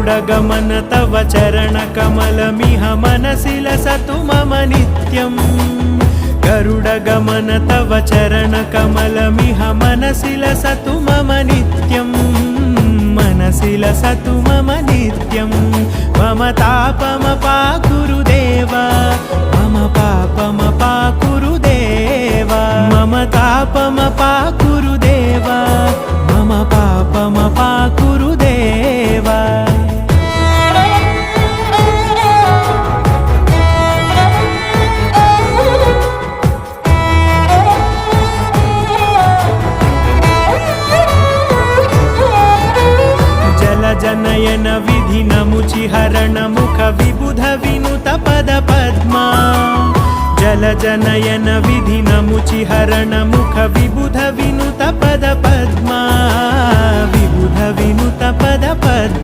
गरुडगमन तव चरणकमलमिह मनसि लसतु मम नित्यम् गरुडगमन तव चरणकमलमिह मनसि लसतु मम नित्यम् मनसि लसतु मम नित्यम् मम तापमपाकुरु देव मम पापमपाकुरु देव मम तापमपाकुरु देव मम पापमपाकुरु देव जनयन विधिनमुचिहरण मुख विबुध विनुत पद पद्मा जल जनयन विधिनमुचिहरण मुख विबुध विनुत पद पद्मा विबुध विनुत पद पद्मा